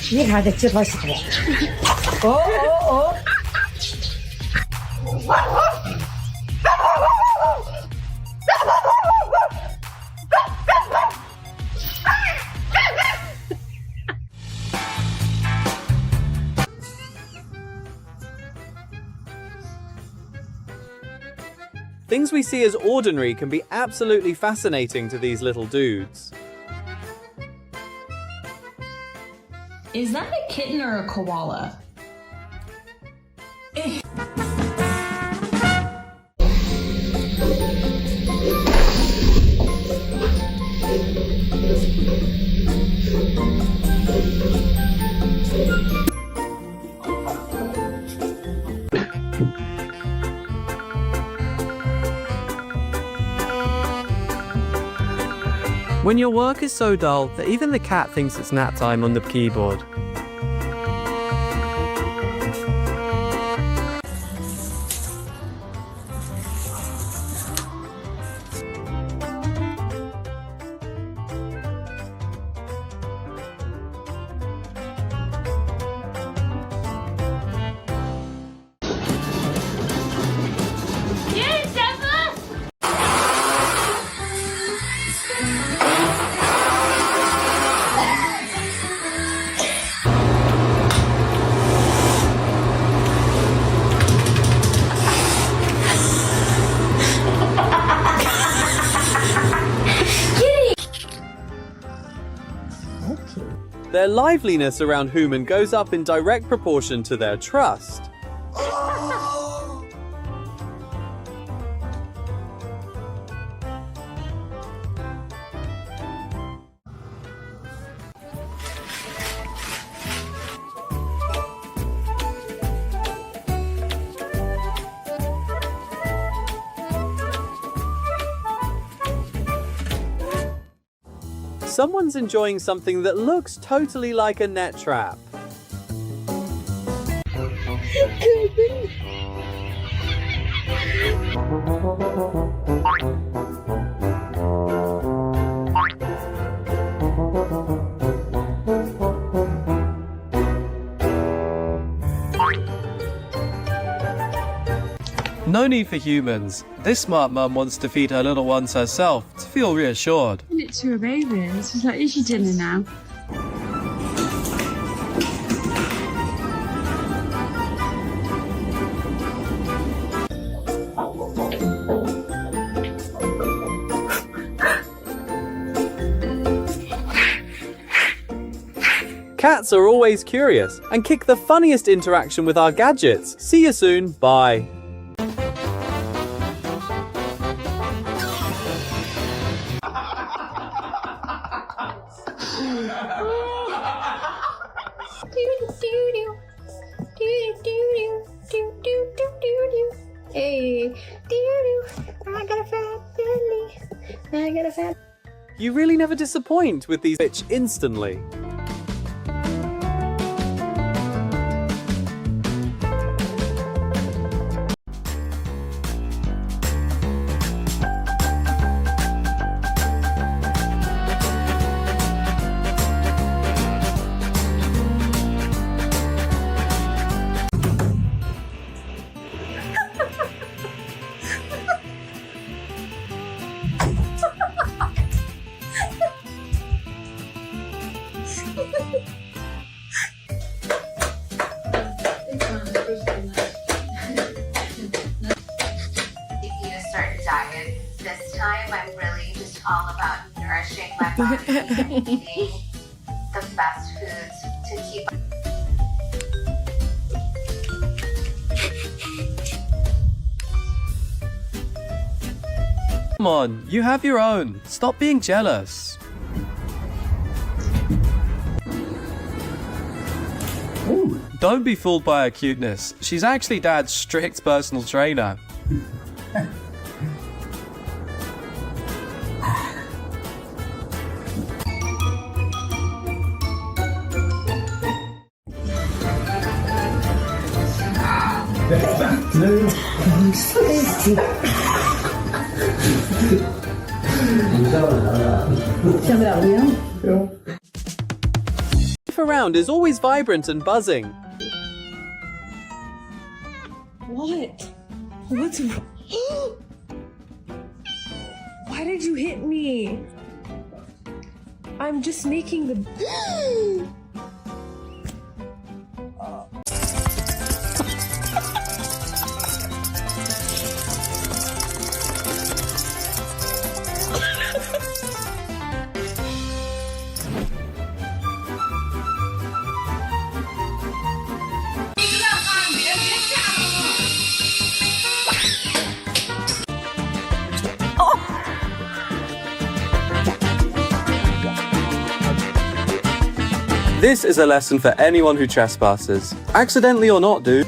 你看这几坨西瓜。哦哦哦。 Things we see as ordinary can be absolutely fascinating to these little dudes. Is that a kitten or a koala? When your work is so dull that even the cat thinks it's nap time on the keyboard. Their liveliness around human goes up in direct proportion to their trust. Someone's enjoying something that looks totally like a net trap. No need for humans. This smart mum wants to feed her little ones herself to feel reassured. It to a baby. It's just like, is your dinner now? Cats are always curious and kick the funniest interaction with our gadgets. See you soon. Bye. Hey, I got a fat belly. I got a fat. You really never disappoint with these bitch instantly. This time I'm really just all about nourishing my body and eating the best foods to keep. Come on, you have your own. Stop being jealous. Ooh. Don't be fooled by her cuteness. She's actually Dad's strict personal trainer. life around is always vibrant and buzzing. What? What's wrong? Why did you hit me? I'm just making the... This is a lesson for anyone who trespasses. Accidentally or not, dude.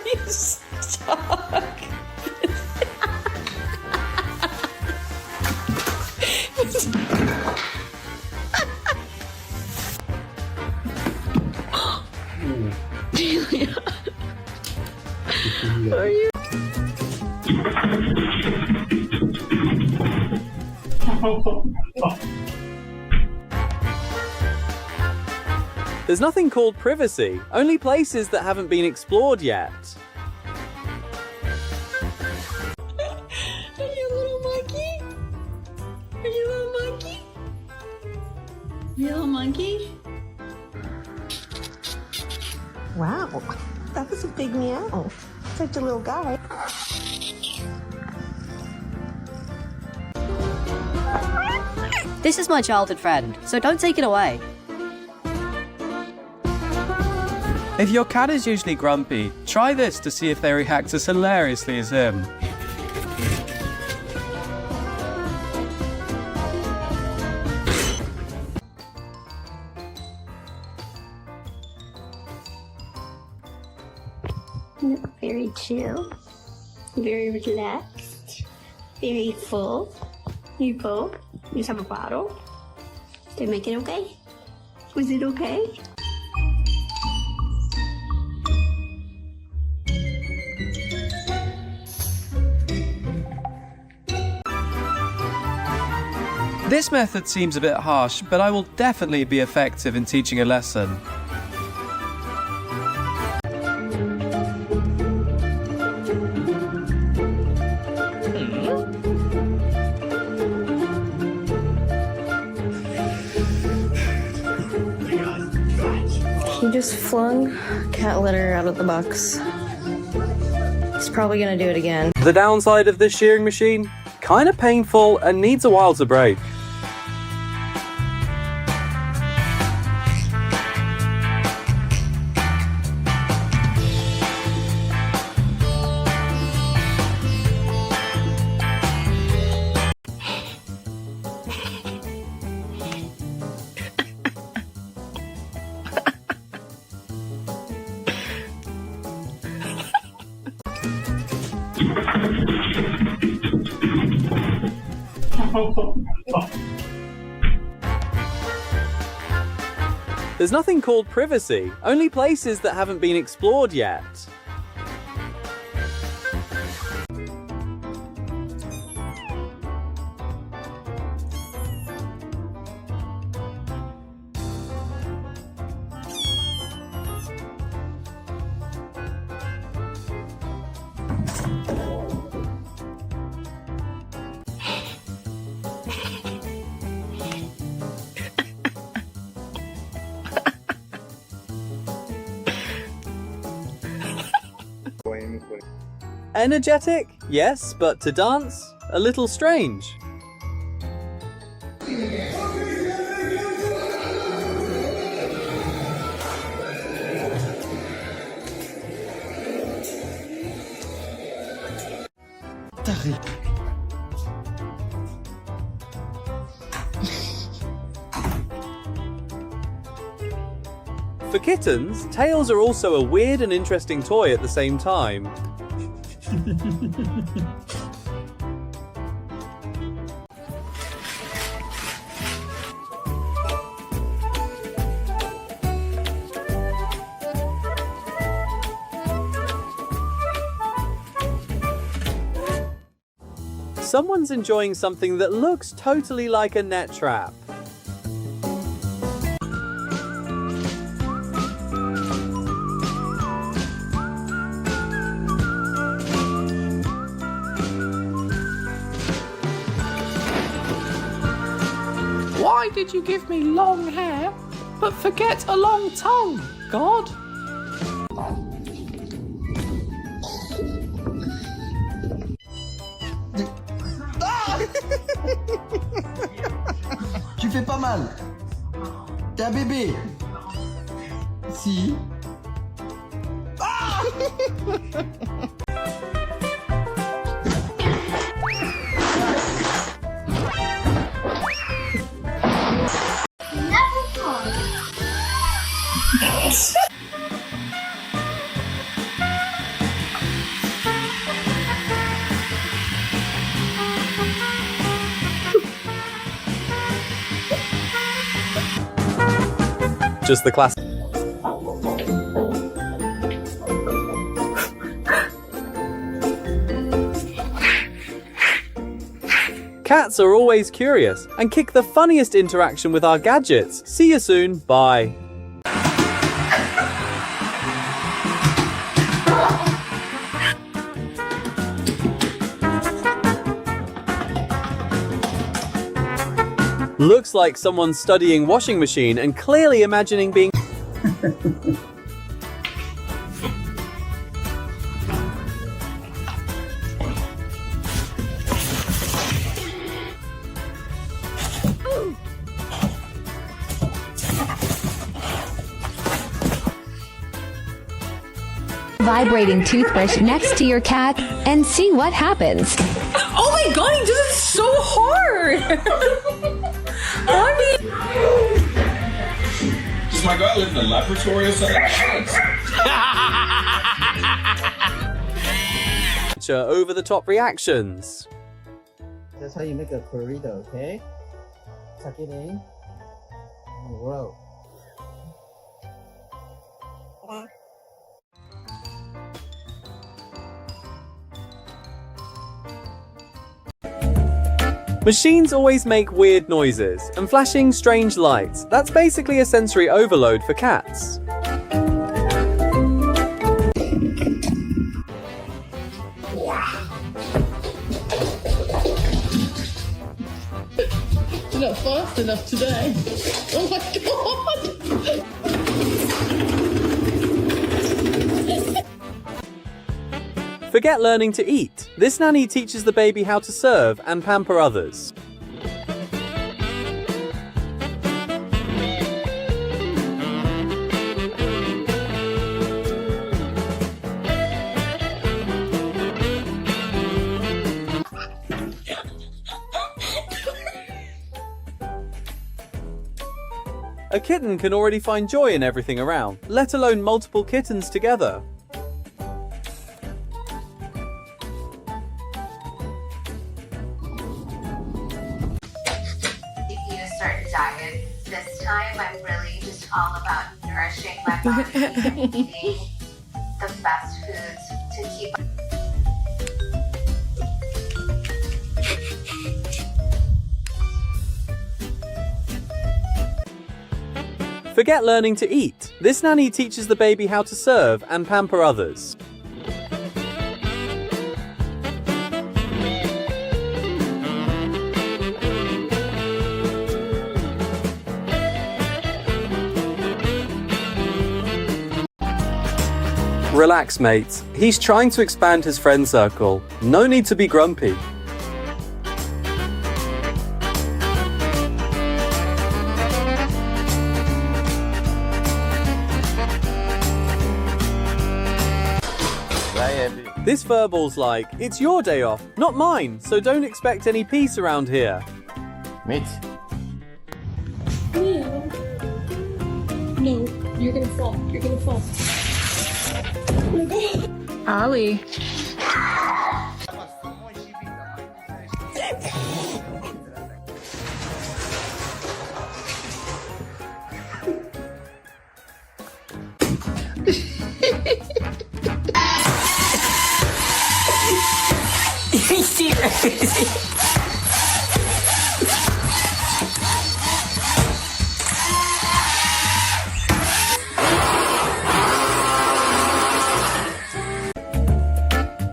You suck. Are you? There's nothing called privacy, only places that haven't been explored yet. Are you a little monkey? Are you a little monkey? You little monkey? Wow, that was a big meow. Such a little guy. This is my childhood friend, so don't take it away. If your cat is usually grumpy, try this to see if they react as hilariously as him. Very chill, very relaxed, very full. You full? You have a bottle? Did I make it okay? Was it okay? This method seems a bit harsh, but I will definitely be effective in teaching a lesson. He just flung cat litter out of the box. He's probably gonna do it again. The downside of this shearing machine? Kinda painful and needs a while to break. There's nothing called privacy, only places that haven't been explored yet. Energetic? Yes, but to dance? A little strange. For kittens, tails are also a weird and interesting toy at the same time. someone's enjoying something that looks totally like a net trap. Why did you give me long hair, but forget a long tongue, God? Tu fais pas mal. T'es un bébé. Si. Ah Just the classic. Cats are always curious and kick the funniest interaction with our gadgets. See you soon. Bye. Looks like someone's studying washing machine and clearly imagining being vibrating toothbrush next to your cat and see what happens. Oh my god, he does it so hard! Does my guy live in a laboratory or something? over-the-top reactions. That's how you make a burrito, okay? Tuck it in and roll. Machines always make weird noises and flashing strange lights. That's basically a sensory overload for cats. You're not fast enough today. Oh my god! Forget learning to eat. This nanny teaches the baby how to serve and pamper others. A kitten can already find joy in everything around, let alone multiple kittens together. Diet. This time I'm really just all about nourishing my body and eating the best foods to keep. Forget learning to eat. This nanny teaches the baby how to serve and pamper others. Relax, mates. He's trying to expand his friend circle. No need to be grumpy. This furball's like, it's your day off, not mine, so don't expect any peace around here. Mate. No, you're gonna fall. You're gonna fall. Ollie. Seriously.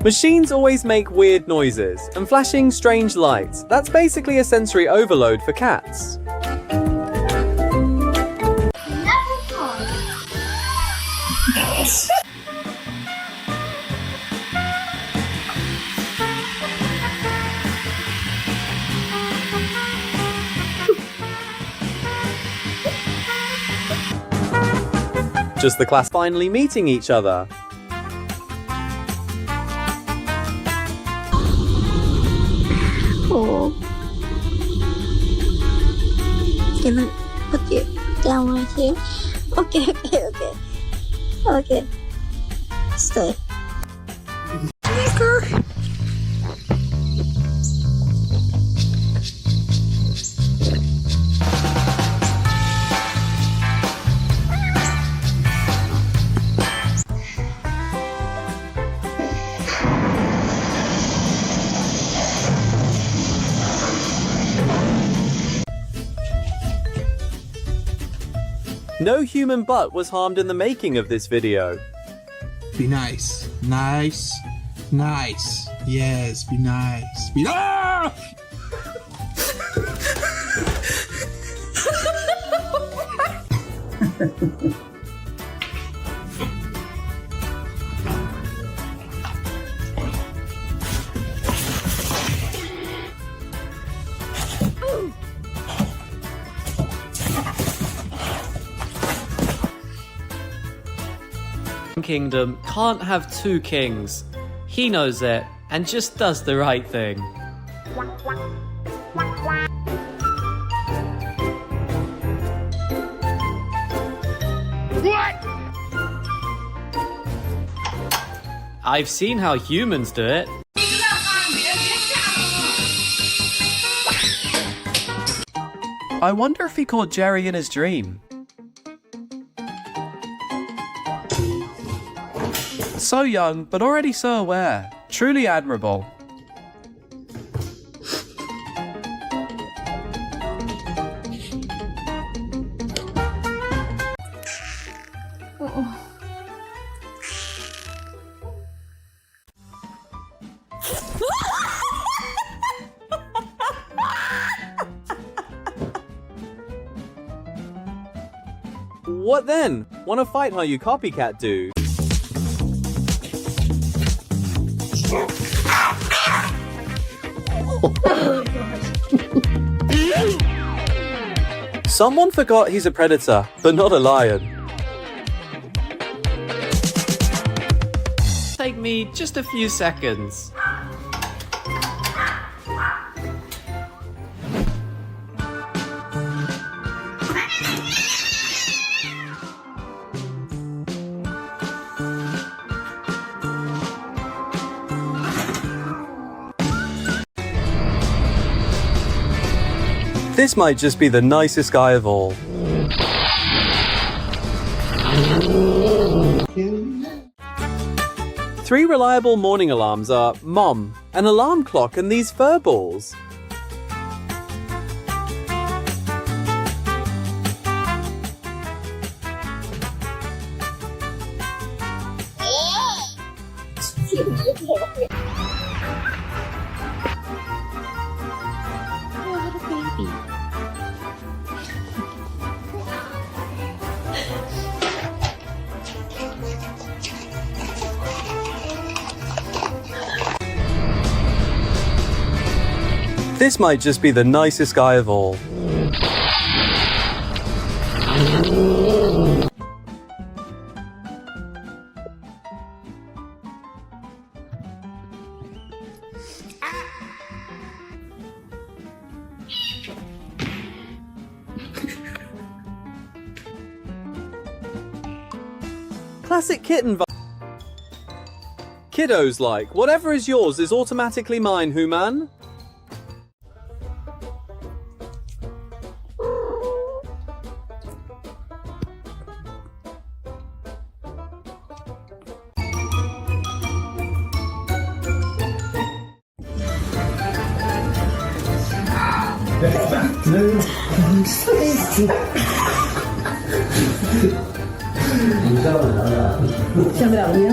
Machines always make weird noises, and flashing strange lights. That's basically a sensory overload for cats. Just the class finally meeting each other. Oh. Can I put you down right here? Okay. Okay. Stay. No human butt was harmed in the making of this video. Be nice. Nice. Nice. Yes, be nice. Be ah! Kingdom can't have two kings. He knows it and just does the right thing. What? I've seen how humans do it. I wonder if he caught Jerry in his dream. So young, but already so aware. Truly admirable. What then? Wanna fight how you copycat do? Someone forgot he's a predator, but not a lion. Take me just a few seconds. This might just be the nicest guy of all. Three reliable morning alarms are Mom, an alarm clock, and these fur balls. This might just be the nicest guy of all. Classic kitten vibe. Kiddos like, whatever is yours is automatically mine, Human. Chào bạn nhé.